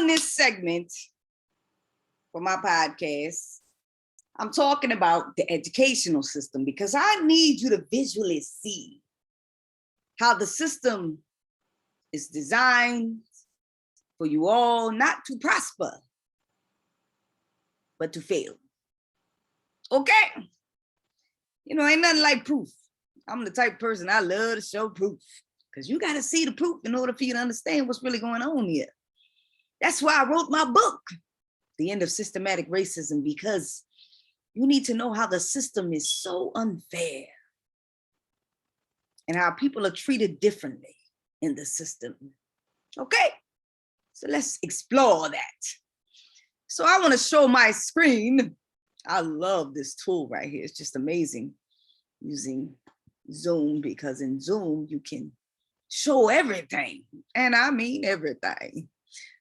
on this segment for my podcast, I'm talking about the educational system because I need you to visually see how the system is designed for you all not to prosper, but to fail. Okay? You know, ain't nothing like proof. I'm the type of person, I love to show proof because you got to see the proof in order for you to understand what's really going on here. That's why I wrote my book, The End of Systematic Racism, because you need to know how the system is so unfair and how people are treated differently in the system. Okay, so let's explore that. So I want to show my screen. I love this tool right here. It's just amazing using Zoom, because in Zoom you can show everything, and I mean everything.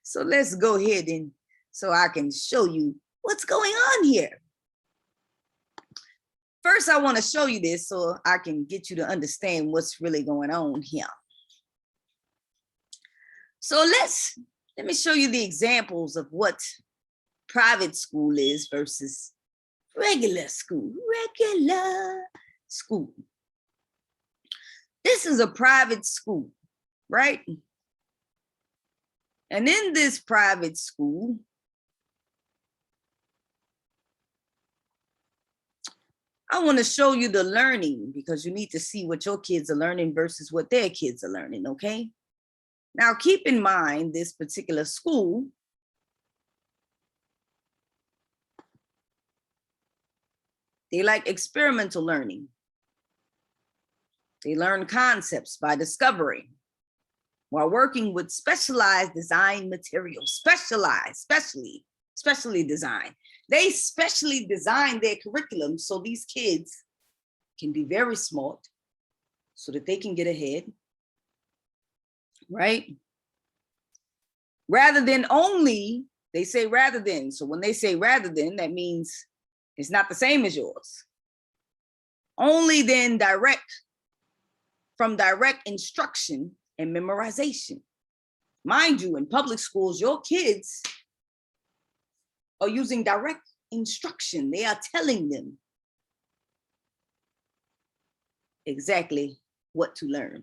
So let's go ahead and so I can show you what's going on here. First, I want to show you this so I can get you to understand what's really going on here. So let me show you the examples of what private school is versus regular school. Regular school. This is a private school, right? And in this private school, I want to show you the learning because you need to see what your kids are learning versus what their kids are learning, okay? Now, keep in mind this particular school they like experimental learning. They learn concepts by discovery while working with specialized design materials, specially designed. They specially design their curriculum so these kids can be very smart so that they can get ahead, right? Rather than only, they say rather than. So when they say rather than, that means it's not the same as yours. Only then from direct instruction and memorization. Mind you, in public schools, your kids are using direct instruction. They are telling them exactly what to learn.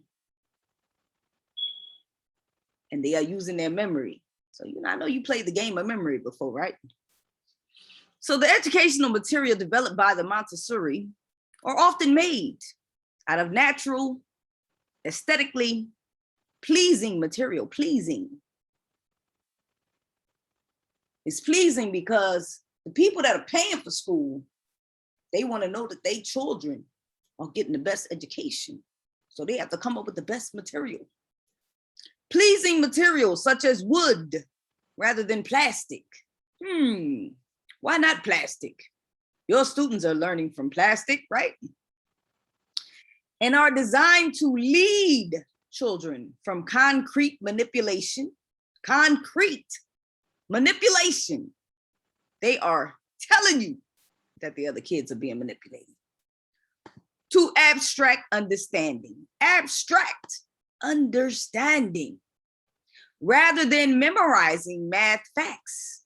And they are using their memory. So, you know, I know you played the game of memory before, right? So the educational material developed by the Montessori are often made out of natural, aesthetically pleasing material. Pleasing. It's pleasing because the people that are paying for school, they want to know that their children are getting the best education. So they have to come up with the best material. Pleasing materials such as wood rather than plastic. Why not plastic? Your students are learning from plastic, right? And are designed to lead children from concrete manipulation. Concrete manipulation. They are telling you that the other kids are being manipulated. To abstract understanding. Abstract understanding. Rather than memorizing math facts.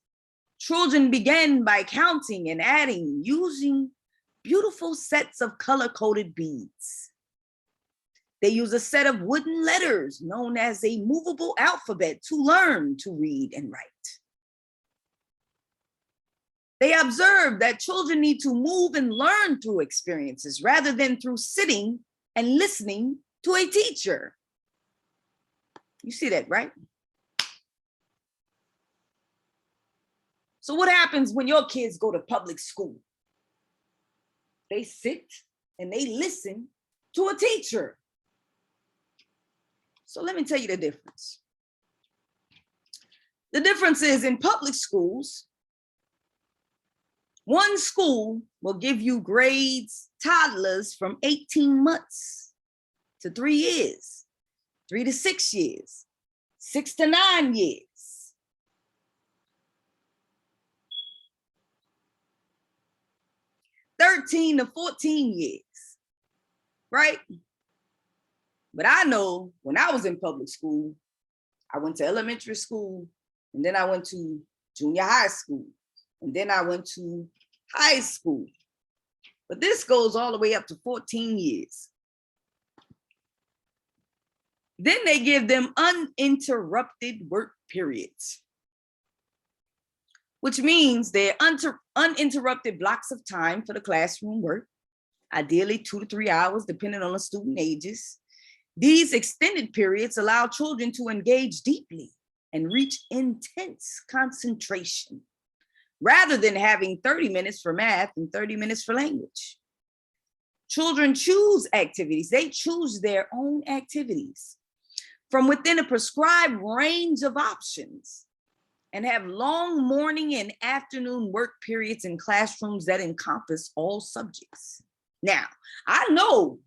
Children begin by counting and adding using beautiful sets of color-coded beads. They use a set of wooden letters known as a movable alphabet to learn to read and write. They observe that children need to move and learn through experiences rather than through sitting and listening to a teacher. You see that, right? So what happens when your kids go to public school? They sit and they listen to a teacher. So let me tell you the difference. The difference is in public schools, one school will give you grades, toddlers from 18 months to 3 years, 3 to 6 years, 6 to 9 years. 13 to 14 years, right? But I know when I was in public school, I went to elementary school, And then I went to junior high school. And then I went to high school. But this goes all the way up to 14 years. Then they give them uninterrupted work periods, which means they're uninterrupted blocks of time for the classroom work, ideally 2 to 3 hours, depending on the student ages. These extended periods allow children to engage deeply and reach intense concentration, rather than having 30 minutes for math and 30 minutes for language. Children choose activities. They choose their own activities from within a prescribed range of options, and have long morning and afternoon work periods in classrooms that encompass all subjects. Now, I know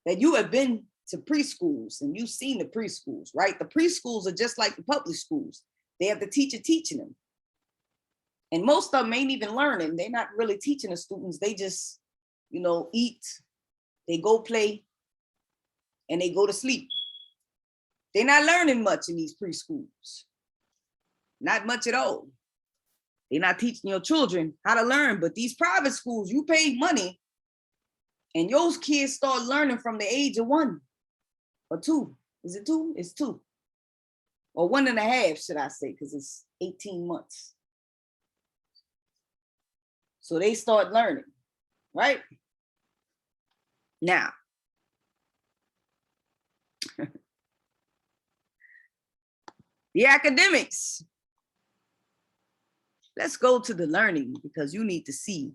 that you have been to preschools and you've seen the preschools, right? The preschools are just like the public schools. They have the teacher teaching them. And most of them ain't even learning. They're not really teaching the students. They just, eat, they go play, and they go to sleep. They're not learning much in these preschools. Not much at all. They're not teaching your children how to learn. But these private schools, you pay money, and your kids start learning from the age of 1 or 2. Is it 2? It's 2. Or 1.5, should I say, because it's 18 months. So they start learning, right? Now, the academics. Let's go to the learning, because you need to see.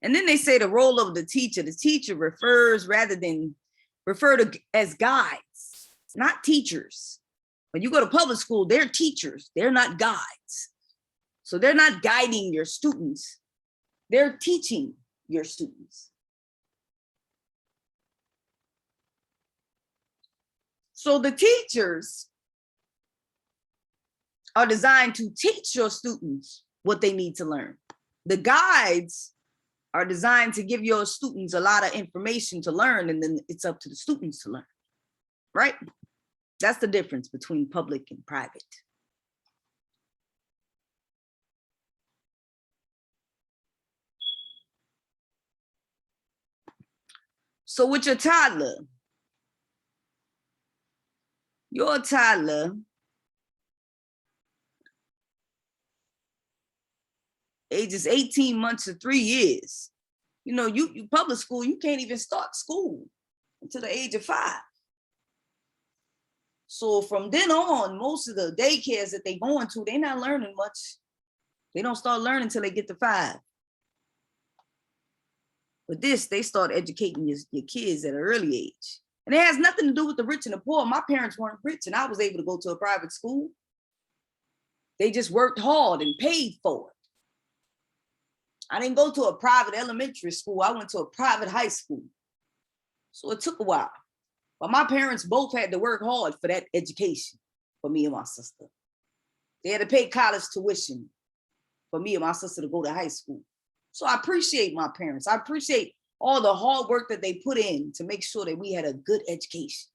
And then they say the role of the teacher. The teacher refers to as guides, not teachers. When you go to public school, they're teachers. They're not guides. So they're not guiding your students. They're teaching your students. So the teachers are designed to teach your students what they need to learn. The guides are designed to give your students a lot of information to learn, and then it's up to the students to learn, right? That's the difference between public and private. So with your toddler, ages 18 months to 3 years, you public school, you can't even start school until the age of 5. So from then on, most of the daycares that they're going to, they're not learning much. They don't start learning until they get to 5. But this, they start educating your kids at an early age. And it has nothing to do with the rich and the poor. My parents weren't rich, and I was able to go to a private school. They just worked hard and paid for it. I didn't go to a private elementary school. I went to a private high school. So it took a while. But my parents both had to work hard for that education for me and my sister. They had to pay college tuition for me and my sister to go to high school. So I appreciate my parents. I appreciate all the hard work that they put in to make sure that we had a good education.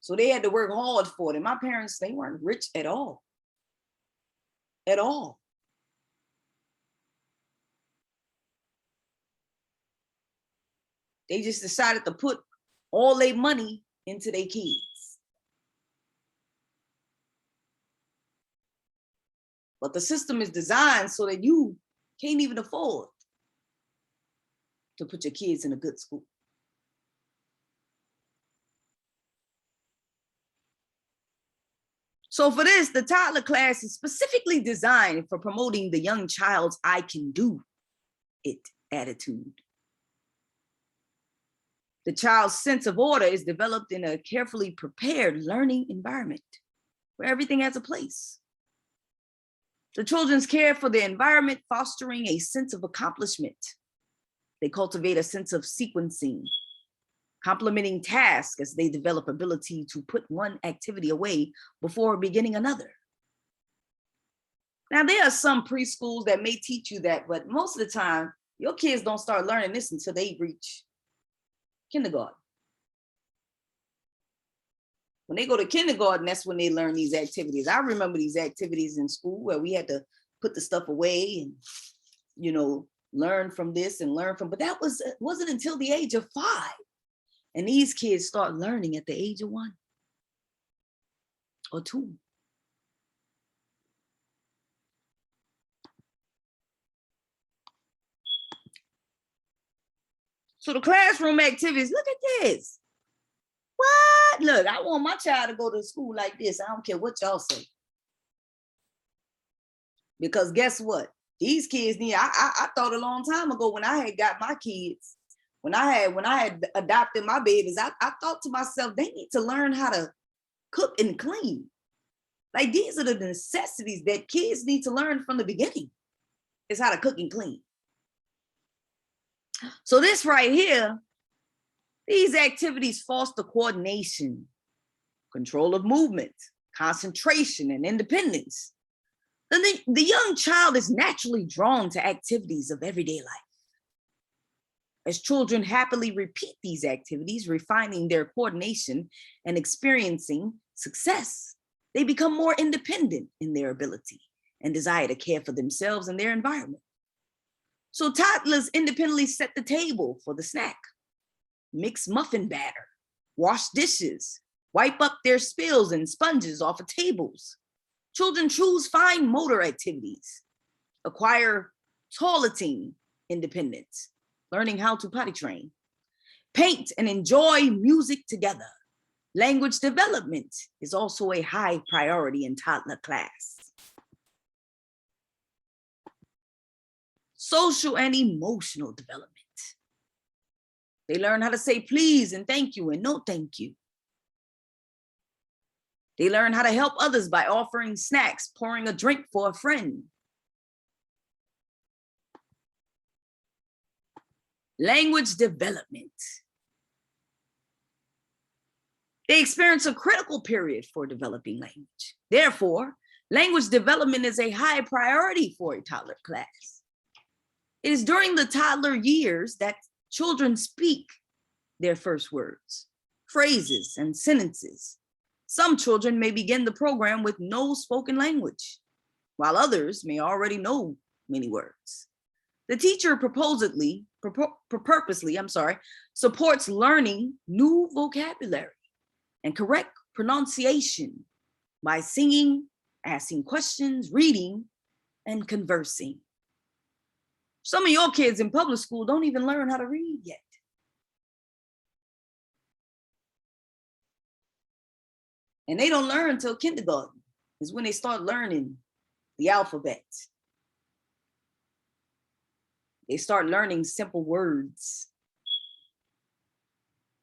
So they had to work hard for it. And my parents, they weren't rich at all. At all. They just decided to put all their money into their kids. But the system is designed so that you can't even afford to put your kids in a good school. So for this, the toddler class is specifically designed for promoting the young child's "I can do it" attitude. The child's sense of order is developed in a carefully prepared learning environment where everything has a place. The children's care for the environment, fostering a sense of accomplishment. They cultivate a sense of sequencing, complementing tasks as they develop ability to put one activity away before beginning another. Now, there are some preschools that may teach you that, but most of the time, your kids don't start learning this until they reach kindergarten. When they go to kindergarten, that's when they learn these activities. I remember these activities in school where we had to put the stuff away and, you know, learn from this and learn from, but that wasn't until the age of 5. And these kids start learning at the age of 1 or 2. So the classroom activities, look at this. What? Look, I want my child to go to school like this. I don't care what y'all say. Because guess what? These kids need, I thought a long time ago when I had got my kids, when I had adopted my babies, I thought to myself, they need to learn how to cook and clean. Like these are the necessities that kids need to learn from the beginning, is how to cook and clean. So this right here, these activities foster coordination, control of movement, concentration, and independence. The young child is naturally drawn to activities of everyday life. As children happily repeat these activities, refining their coordination and experiencing success, they become more independent in their ability and desire to care for themselves and their environment. So toddlers independently set the table for the snack, mix muffin batter, wash dishes, wipe up their spills and sponges off of tables. Children choose fine motor activities, acquire toileting independence, learning how to potty train, paint and enjoy music together. Language development is also a high priority in toddler class. Social and emotional development. They learn how to say please and thank you and no thank you. They learn how to help others by offering snacks, pouring a drink for a friend. Language development. They experience a critical period for developing language. Therefore, language development is a high priority for a toddler class. It is during the toddler years that children speak their first words, phrases, and sentences. Some children may begin the program with no spoken language, while others may already know many words. The teacher purposely supports learning new vocabulary and correct pronunciation by singing, asking questions, reading, and conversing. Some of your kids in public school don't even learn how to read yet. And they don't learn until kindergarten, is when they start learning the alphabet. They start learning simple words.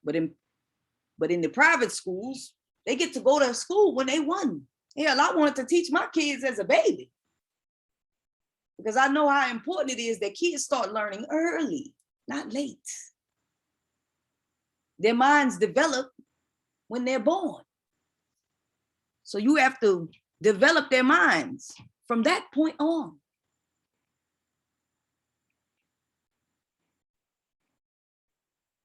But in the private schools, they get to go to school when they 1. Hell, I wanted to teach my kids as a baby, because I know how important it is that kids start learning early, not late. Their minds develop when they're born. So you have to develop their minds from that point on.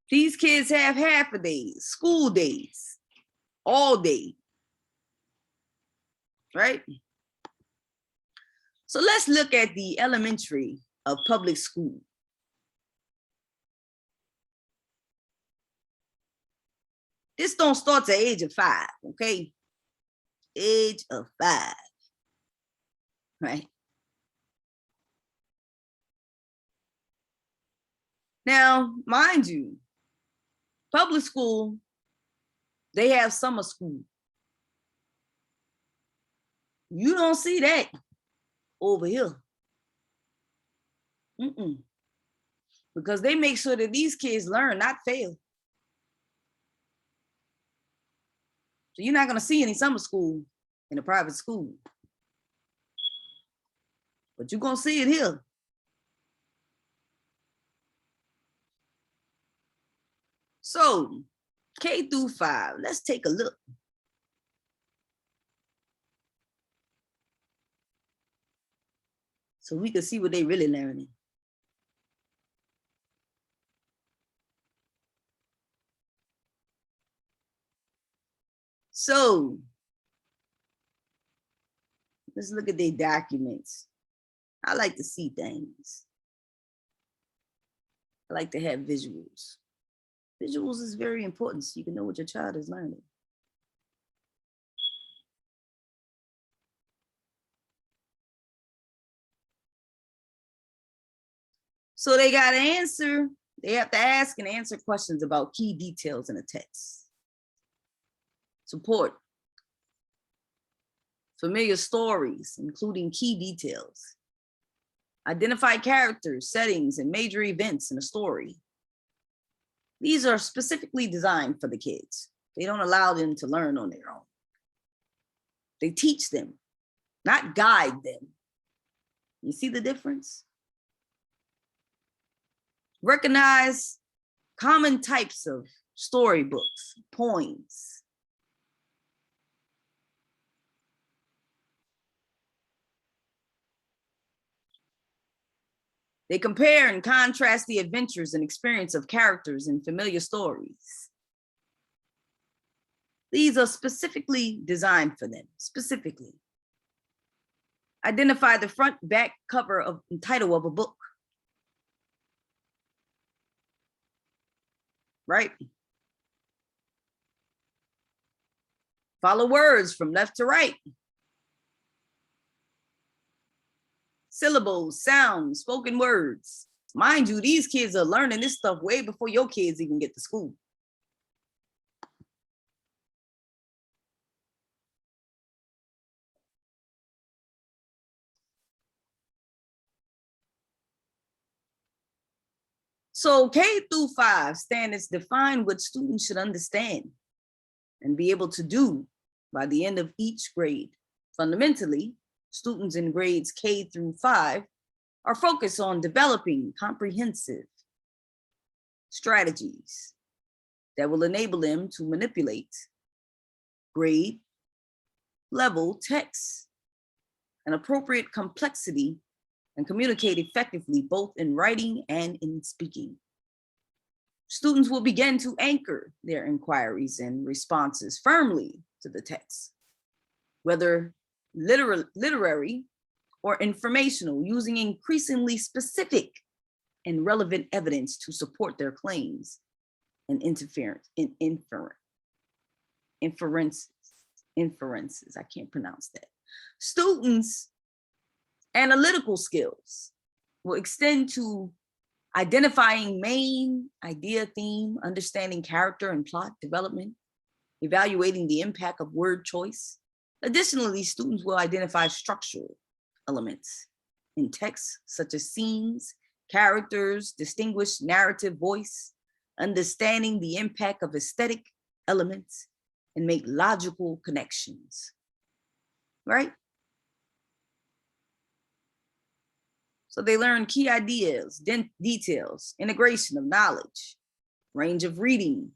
These kids have half a days, school days, all day, right? So let's look at the elementary of public school. This don't start at the age of 5, okay? Age of 5, right? Now, mind you, public school, they have summer school. You don't see that over here. Because they make sure that these kids learn, not fail. So you're not going to see any summer school in a private school. But you're going to see it here. So K through 5, let's take a look. So we can see what they really learning. So let's look at their documents. I like to see things. I like to have visuals. Visuals is very important so you can know what your child is learning. So they got to answer. They have to ask and answer questions about key details in a text. Support familiar stories, including key details. Identify characters, settings, and major events in a story. These are specifically designed for the kids. They don't allow them to learn on their own. They teach them, not guide them. You see the difference? Recognize common types of storybooks, poems. They compare and contrast the adventures and experience of characters in familiar stories. These are specifically designed for them, specifically. Identify the front, back cover of and title of a book. Right? Follow words from left to right. Syllables, sounds, spoken words. Mind you, these kids are learning this stuff way before your kids even get to school. So K-5 standards define what students should understand and be able to do by the end of each grade. Fundamentally, students in grades K-5 are focused on developing comprehensive strategies that will enable them to manipulate grade level text and appropriate complexity and communicate effectively both in writing and in speaking. Students will begin to anchor their inquiries and responses firmly to the text, whether literary or informational, using increasingly specific and relevant evidence to support their claims and inferences. I can't pronounce that. Students' analytical skills will extend to identifying main idea, theme, understanding character and plot development, evaluating the impact of word choice. Additionally, students will identify structural elements in text, such as scenes, characters, distinguished narrative voice, understanding the impact of aesthetic elements, and make logical connections, right? So they learn key ideas, details, integration of knowledge, range of reading,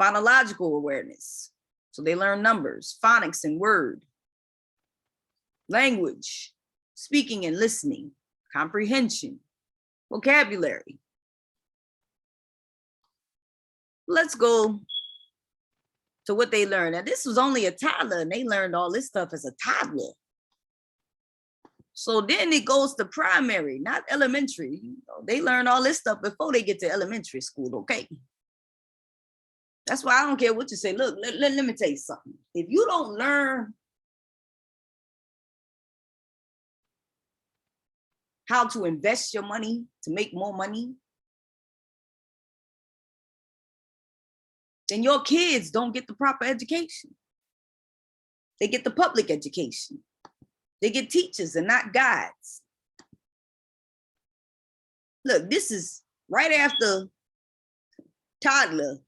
phonological awareness. So they learn numbers, phonics and word, language, speaking and listening, comprehension, vocabulary. Let's go to what they learned. Now, this was only a toddler, and they learned all this stuff as a toddler. So then it goes to primary, not elementary. You know, they learn all this stuff before they get to elementary school, okay? That's why I don't care what you say. Look, let me tell you something. If you don't learn how to invest your money to make more money, then your kids don't get the proper education. They get the public education. They get teachers and not guides. Look, this is right after toddler,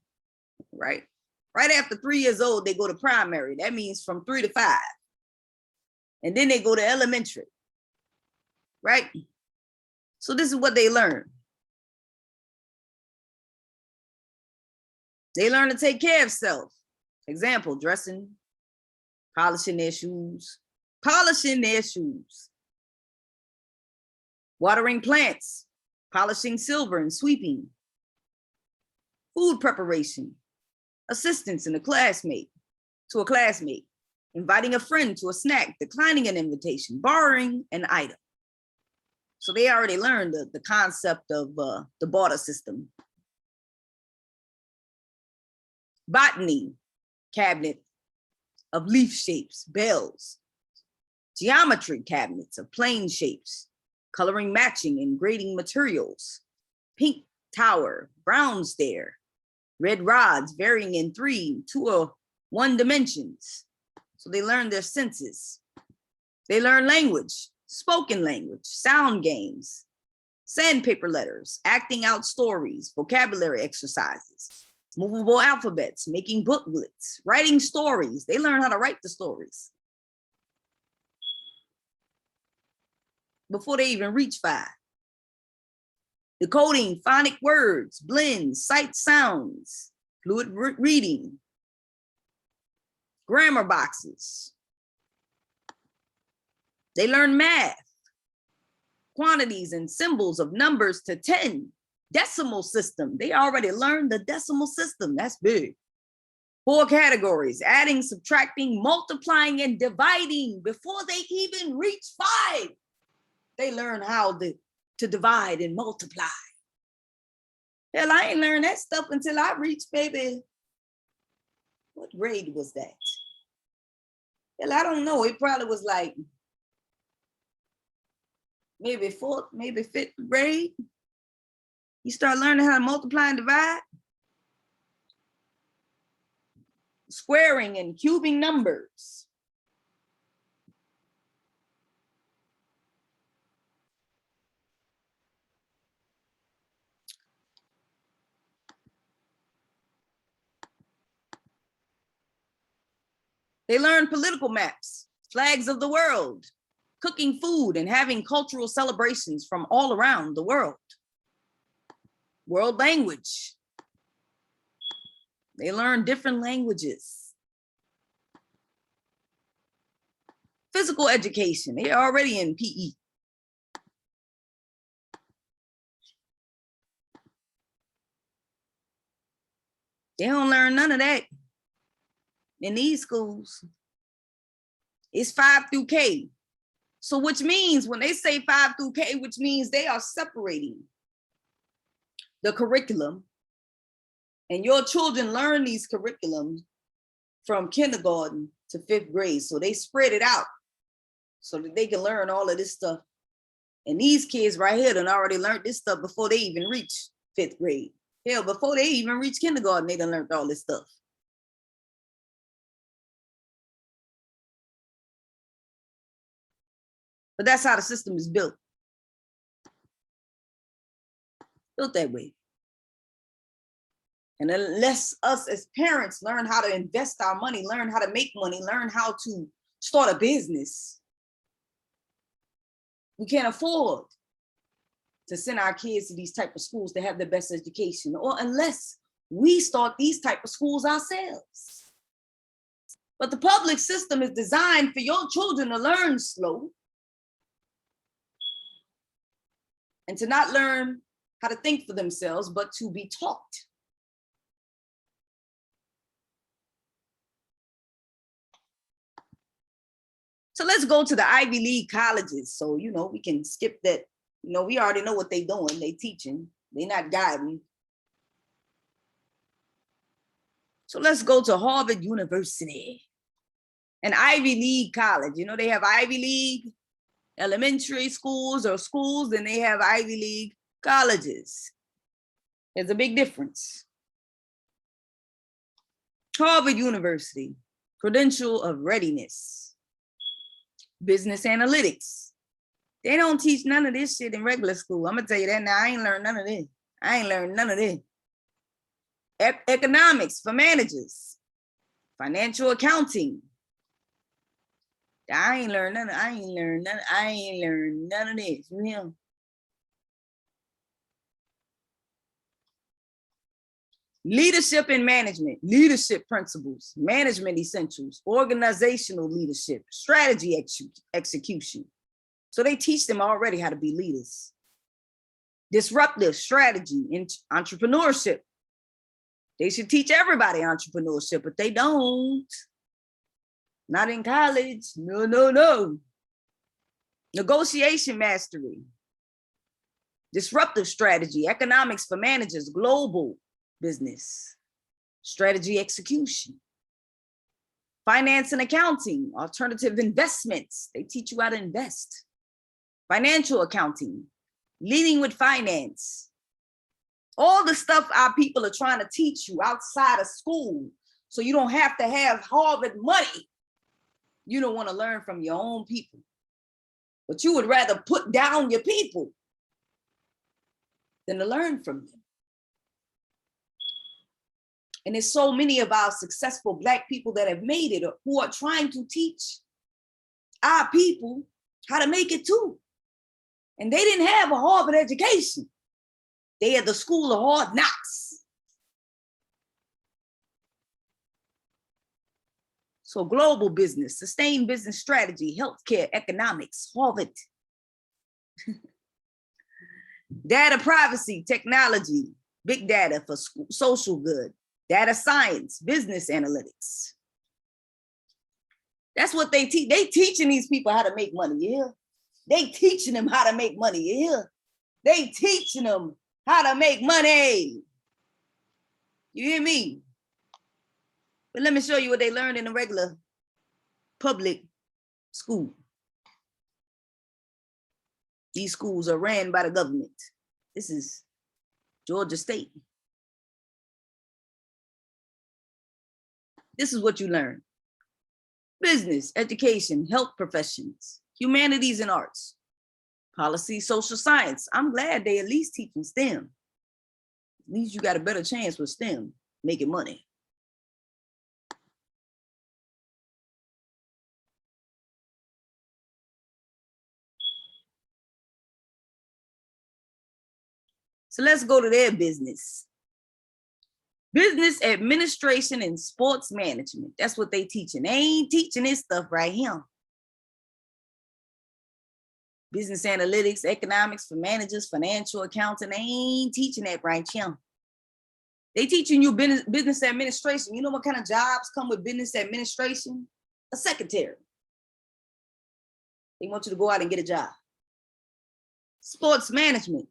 right? Right after 3 years old, they go to primary. That means from 3 to 5. And then they go to elementary, right? So this is what they learn. They learn to take care of self. Example, dressing, polishing their shoes, watering plants, polishing silver and sweeping, food preparation, assistance in a classmate to a classmate, inviting a friend to a snack, declining an invitation, borrowing an item. So they already learned the concept of the barter system. Botany cabinet of leaf shapes, bells. Geometry cabinets of plane shapes, coloring matching and grading materials. Pink tower, brown stair, red rods varying in 3, 2, or 1 dimensions. So they learn their senses. They learn language, spoken language, sound games, sandpaper letters, acting out stories, vocabulary exercises, movable alphabets, making booklets, writing stories. They learn how to write the stories before they even reach 5. Decoding phonic words, blends, sight sounds, fluid reading, grammar boxes. They learn math, quantities and symbols of numbers to 10, decimal system. They already learned the decimal system. That's big. 4 categories, adding, subtracting, multiplying, and dividing before they even reach 5. They learn how to divide and multiply. Hell, I ain't learned that stuff until I reached, baby, what grade was that? Hell, I don't know. It probably was like maybe 4th, maybe 5th grade. You start learning how to multiply and divide. Squaring and cubing numbers. They learn political maps, flags of the world, cooking food and having cultural celebrations from all around the world. World language. They learn different languages. Physical education, they're already in PE. They don't learn none of that in these schools. It's 5 through K. So which means when they say 5 through K, which means they are separating the curriculum, and your children learn these curriculums from kindergarten to 5th grade. So they spread it out so that they can learn all of this stuff. And these kids right here done already learned this stuff before they even reach 5th grade. Hell, before they even reach kindergarten, they done learned all this stuff. But that's how the system is built. Built that way. And unless us as parents learn how to invest our money, learn how to make money, learn how to start a business, we can't afford to send our kids to these type of schools to have the best education, or unless we start these type of schools ourselves. But the public system is designed for your children to learn slow and to not learn how to think for themselves, but to be taught. So let's go to the Ivy League colleges. So, we can skip that. We already know what they're doing. They teaching, they're not guiding. So let's go to Harvard University, an Ivy League college. They have Ivy League elementary schools or schools, and they have Ivy League colleges. There's a big difference. Harvard University, credential of readiness, business analytics. They don't teach none of this shit in regular school. I'm gonna tell you that now. I ain't learned none of this. I ain't learned none of this. Economics for managers, financial accounting. I ain't learned none of this. You know? Leadership and management, leadership principles, management essentials, organizational leadership, strategy execution. So they teach them already how to be leaders. Disruptive strategy and entrepreneurship. They should teach everybody entrepreneurship, but they don't. Not in college. No, no, no. Negotiation mastery, disruptive strategy, economics for managers, global business, strategy execution, finance and accounting, alternative investments. They teach you how to invest. Financial accounting, leading with finance. All the stuff our people are trying to teach you outside of school, so you don't have to have Harvard money. You don't want to learn from your own people, but you would rather put down your people than to learn from them. And there's so many of our successful Black people that have made it, who are trying to teach our people how to make it too. And they didn't have a Harvard education. They had the school of hard knocks. So global business, sustained business strategy, healthcare, economics, Harvard. Data privacy, technology, big data for social good, data science, business analytics. That's what they teach. They teaching these people how to make money, yeah. They teaching them how to make money, yeah. They teaching them how to make money. You hear me? But let me show you what they learned in a regular public school. These schools are ran by the government. This is Georgia State. This is what you learn. Business, education, health professions, humanities and arts, policy, social science. I'm glad they at least teaching STEM. At least you got a better chance with STEM, making money. So let's go to their business. Business administration and sports management. That's what they teaching. They ain't teaching this stuff right here. Business analytics, economics for managers, financial accounting. They ain't teaching that right here. They teaching you business administration. You know what kind of jobs come with business administration? A secretary. They want you to go out and get a job. Sports management.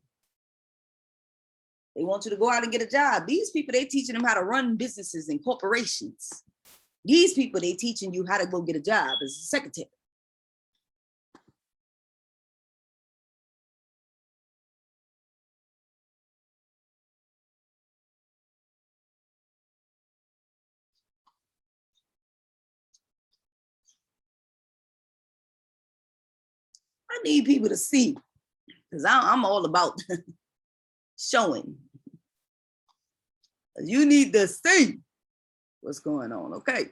They want you to go out and get a job. These people, they teaching them how to run businesses and corporations. These people, they teaching you how to go get a job as a secretary. I need people to see, because I'm all about showing. You need to see what's going on, okay?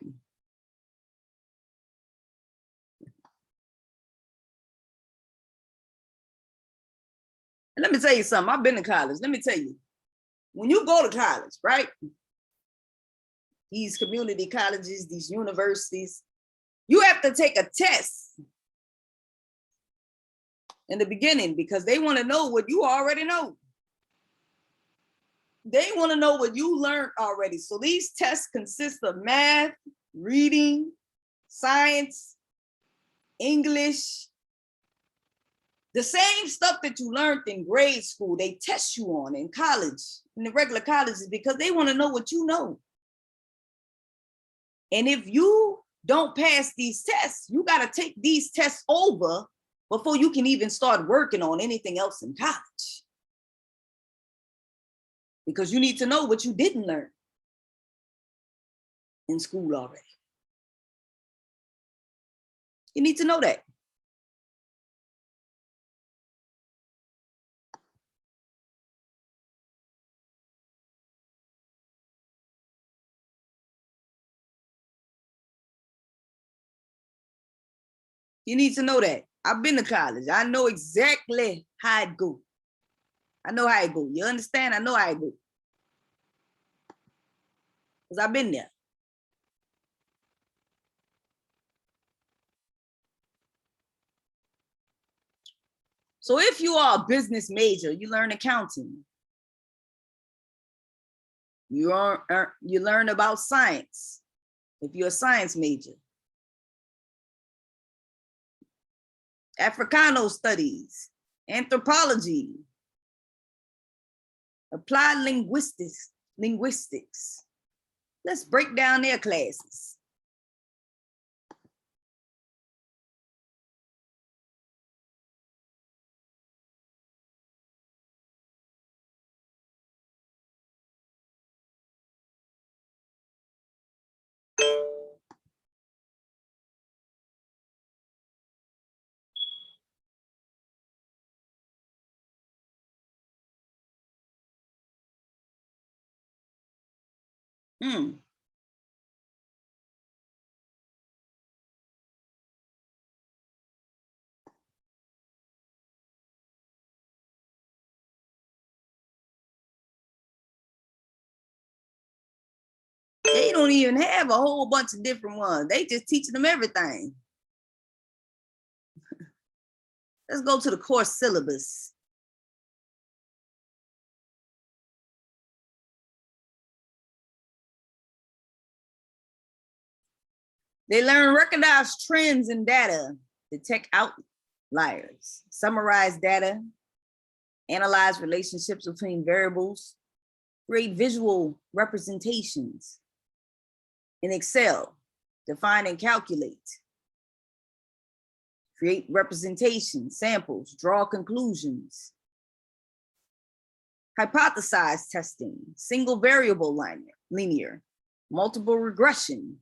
And let me tell you something. I've been to college. Let me tell you, when you go to college, right? These community colleges, these universities, you have to take a test in the beginning because they want to know what you already know. They want to know what you learned already. So these tests consist of math, reading, science, English, the same stuff that you learned in grade school, they test you on in college, in the regular colleges, because they want to know what you know. And if you don't pass these tests, you got to take these tests over before you can even start working on anything else in college. Because you need to know what you didn't learn in school already. You need to know that. You need to know that. I've been to college. I know exactly how it goes. I know how it goes. You understand? I know how it goes. Because I've been there. So if you are a business major, you learn accounting. You learn about science if you're a science major. Africano studies, anthropology, applied linguistics. Let's break down their classes. They don't even have a whole bunch of different ones. They just teaching them everything. Let's go to the course syllabus. They learn recognize trends in data, detect outliers, summarize data, analyze relationships between variables, create visual representations in Excel, define and calculate, create representations, samples, draw conclusions, hypothesize testing, single variable linear, multiple regression.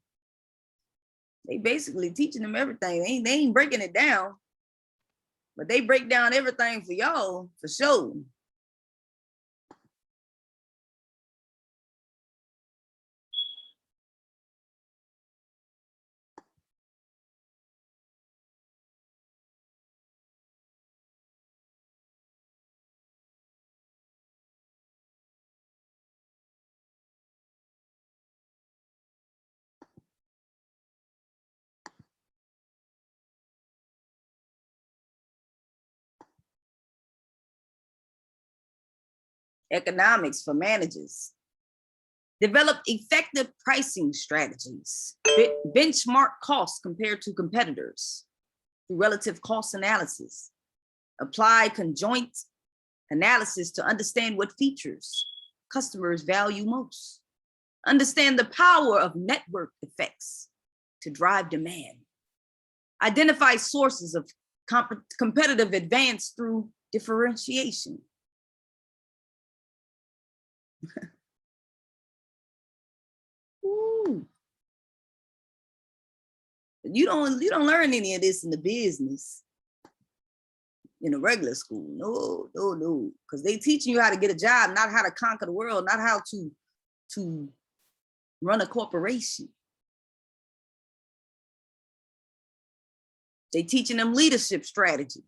They basically teaching them everything. They ain't breaking it down, but they break down everything for y'all for sure. Economics for managers. Develop effective pricing strategies. Benchmark costs compared to competitors through relative cost analysis. Apply conjoint analysis to understand what features customers value most. Understand the power of network effects to drive demand. Identify sources of competitive advance through differentiation. Ooh. You don't learn any of this in the business, in a regular school. No, because they teaching you how to get a job, not how to conquer the world, not how to run a corporation. They teaching them leadership strategy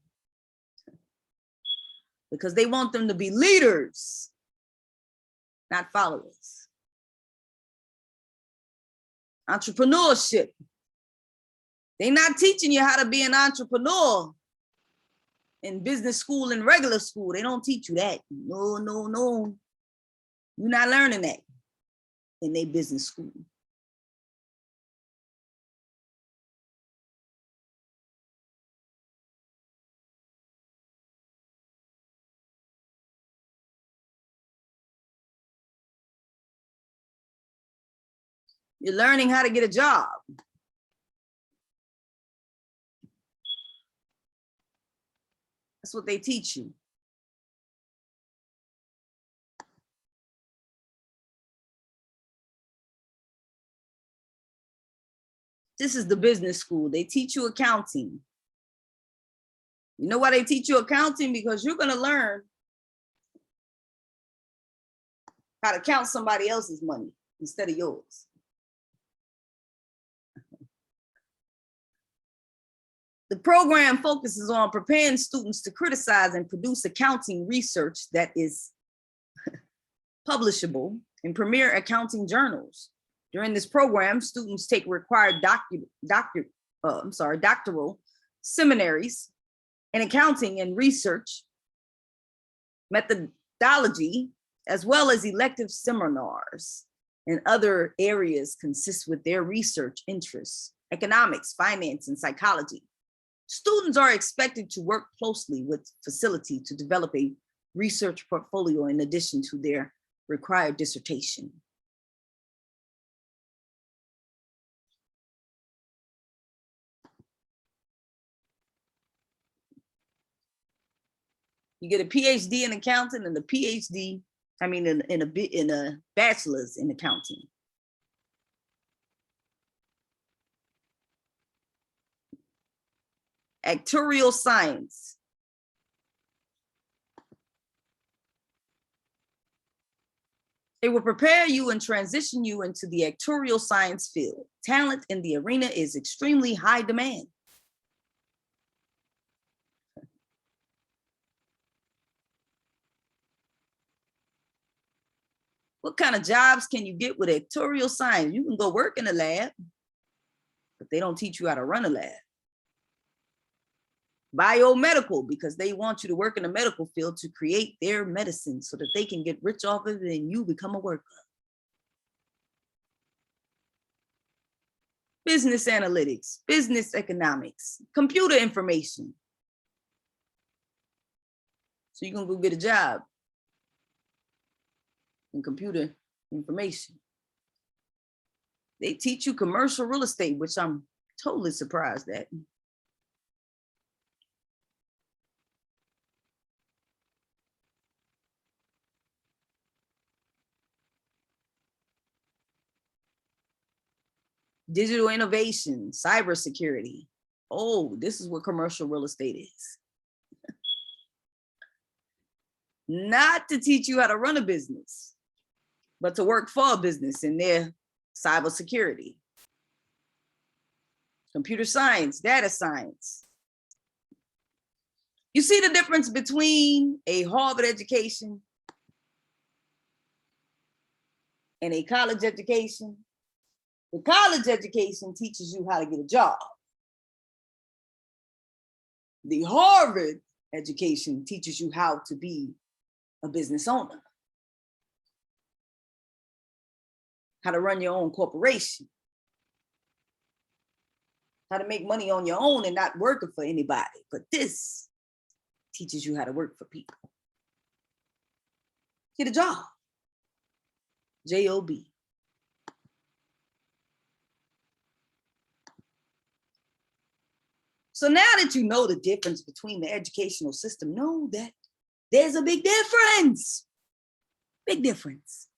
because they want them to be leaders, not followers. Entrepreneurship. They're not teaching you how to be an entrepreneur in business school and regular school. They don't teach you that. No. You're not learning that in their business school. You're learning how to get a job. That's what they teach you. This is the business school. They teach you accounting. You know why they teach you accounting? Because you're going to learn how to count somebody else's money instead of yours. The program focuses on preparing students to criticize and produce accounting research that is publishable in premier accounting journals. During this program, students take required doctoral seminaries in accounting and research methodology, as well as elective seminars and other areas consist with their research interests, economics, finance, and psychology. Students are expected to work closely with facility to develop a research portfolio in addition to their required dissertation. You get a PhD in accounting and a PhD, in a bachelor's in accounting. Actuarial science. It will prepare you and transition you into the actuarial science field. Talent in the arena is extremely high demand. What kind of jobs can you get with actuarial science? You can go work in a lab, but they don't teach you how to run a lab. Biomedical, because they want you to work in the medical field to create their medicine so that they can get rich off of it and you become a worker. Business analytics, business economics, computer information. So you can go get a job in computer information. They teach you commercial real estate, which I'm totally surprised at. Digital innovation, cybersecurity. Oh, this is what commercial real estate is. Not to teach you how to run a business, but to work for a business in their cybersecurity. Computer science, data science. You see the difference between a Harvard education and a college education? The college education teaches you how to get a job. The Harvard education teaches you how to be a business owner, how to run your own corporation, how to make money on your own and not working for anybody. But this teaches you how to work for people. Get a job. J-O-B. So now that you know the difference between the educational system, know that there's a big difference. Big difference.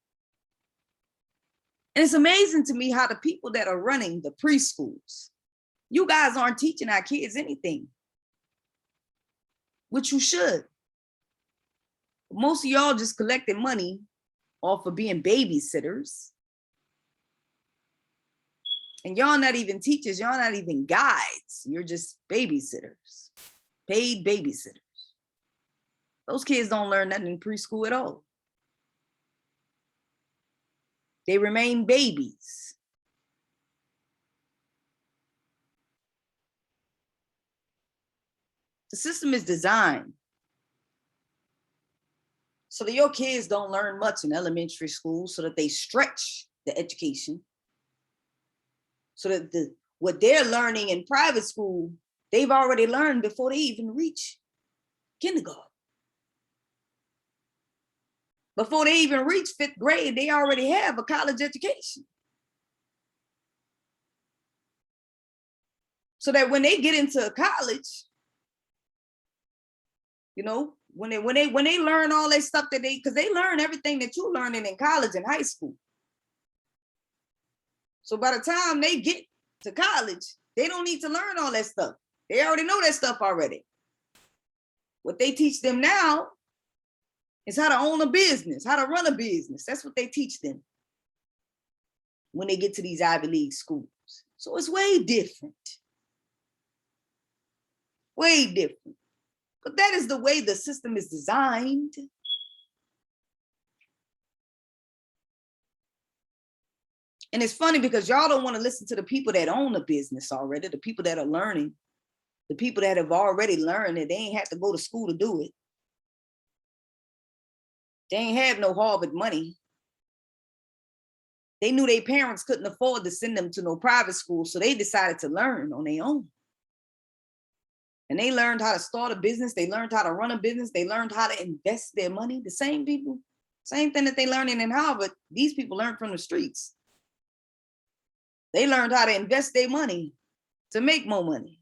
And it's amazing to me how the people that are running the preschools, you guys aren't teaching our kids anything, which you should. Most of y'all just collecting money off of being babysitters. And y'all not even teachers, y'all not even guides. You're just babysitters, paid babysitters. Those kids don't learn nothing in preschool at all. They remain babies. The system is designed so that your kids don't learn much in elementary school, so that they stretch the education, so that what they're learning in private school, they've already learned before they even reach kindergarten. Before they even reach 5th grade, they already have a college education. So that when they get into college, you know, when they learn all that stuff that because they learn everything that you're learning in college and high school. So by the time they get to college, they don't need to learn all that stuff. They already know that stuff already. What they teach them now is how to own a business, how to run a business. That's what they teach them when they get to these Ivy League schools. So it's way different. Way different. But that is the way the system is designed. And it's funny because y'all don't want to listen to the people that own the business already, the people that are learning, the people that have already learned that they ain't have to go to school to do it. They ain't have no Harvard money. They knew their parents couldn't afford to send them to no private school, so they decided to learn on their own. And they learned how to start a business. They learned how to run a business. They learned how to invest their money. The same people, same thing that they learning in Harvard, these people learned from the streets. They learned how to invest their money to make more money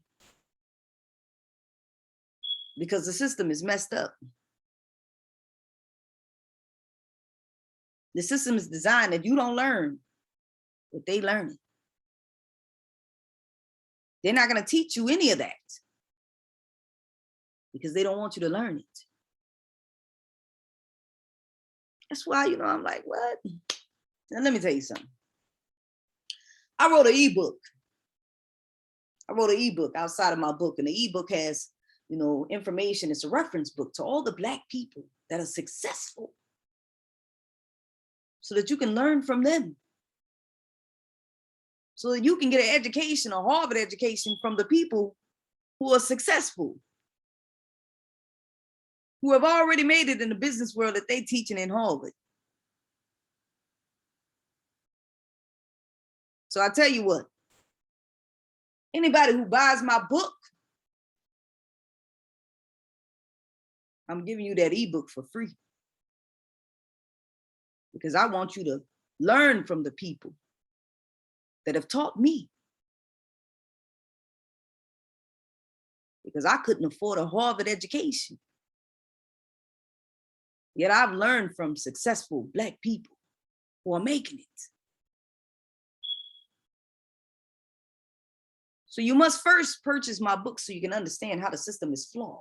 because the system is messed up. The system is designed that you don't learn what they learning. They're not going to teach you any of that because they don't want you to learn it. That's why, I'm like, what? Now, let me tell you something. I wrote an ebook. I wrote an ebook outside of my book, and the ebook has, information. It's a reference book to all the Black people that are successful so that you can learn from them. So that you can get an education, a Harvard education from the people who are successful, who have already made it in the business world that they teaching in Harvard. So I tell you what, anybody who buys my book, I'm giving you that ebook for free because I want you to learn from the people that have taught me, because I couldn't afford a Harvard education. Yet I've learned from successful Black people who are making it. So you must first purchase my book so you can understand how the system is flawed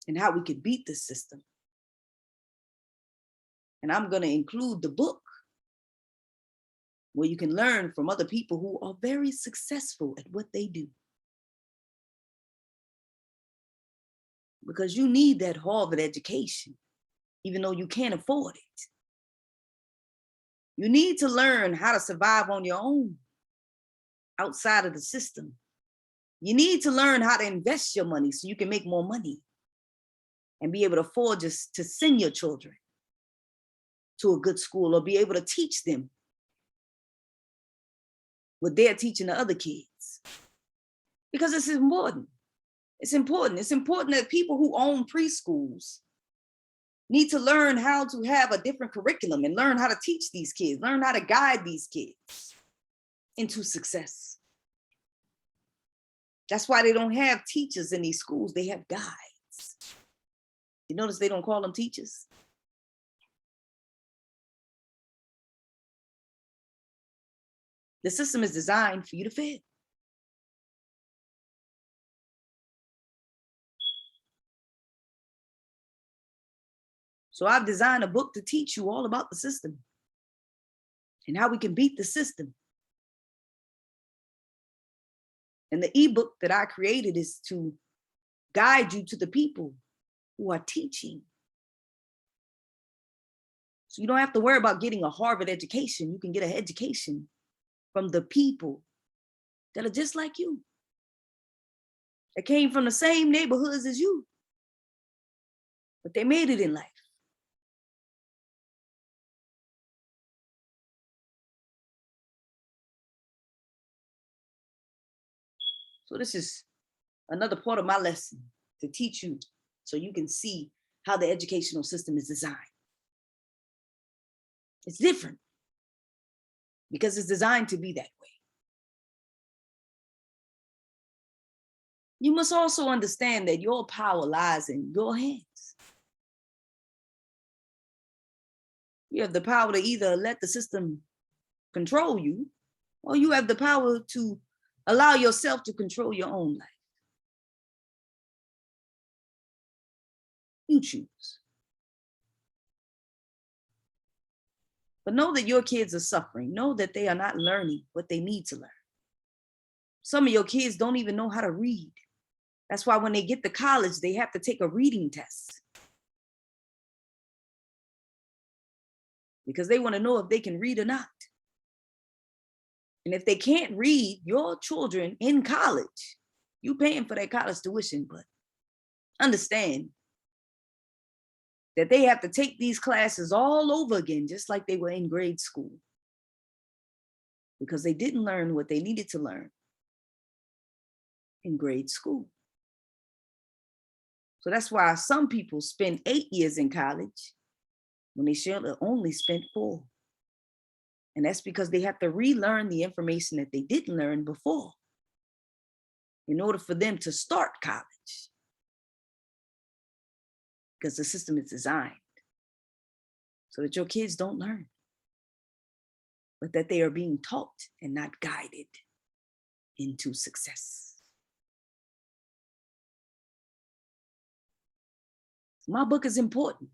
and how we can beat the system. And I'm going to include the book where you can learn from other people who are very successful at what they do. Because you need that Harvard education, even though you can't afford it. You need to learn how to survive on your own outside of the system. You need to learn how to invest your money so you can make more money and be able to afford just to send your children to a good school or be able to teach them what they're teaching the other kids. Because it's important. It's important. It's important that people who own preschools need to learn how to have a different curriculum and learn how to teach these kids, learn how to guide these kids into success. That's why they don't have teachers in these schools. They have guides. You notice they don't call them teachers? The system is designed for you to fail. So I've designed a book to teach you all about the system and how we can beat the system. And the ebook that I created is to guide you to the people who are teaching. So you don't have to worry about getting a Harvard education. You can get an education from the people that are just like you, that came from the same neighborhoods as you, but they made it in life. So this is another part of my lesson to teach you so you can see how the educational system is designed. It's different because it's designed to be that way. You must also understand that your power lies in your hands. You have the power to either let the system control you, or you have the power to allow yourself to control your own life. You choose. But know that your kids are suffering. Know that they are not learning what they need to learn. Some of your kids don't even know how to read. That's why when they get to college, they have to take a reading test. Because they want to know if they can read or not. And if they can't read, your children in college, you paying for their college tuition, but understand that they have to take these classes all over again, just like they were in grade school, because they didn't learn what they needed to learn in grade school. So that's why some people spend 8 years in college when they should have only spent 4. And that's because they have to relearn the information that they didn't learn before in order for them to start college. Because the system is designed so that your kids don't learn, but that they are being taught and not guided into success. My book is important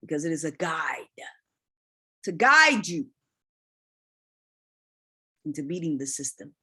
because it is a guide to guide you into beating the system.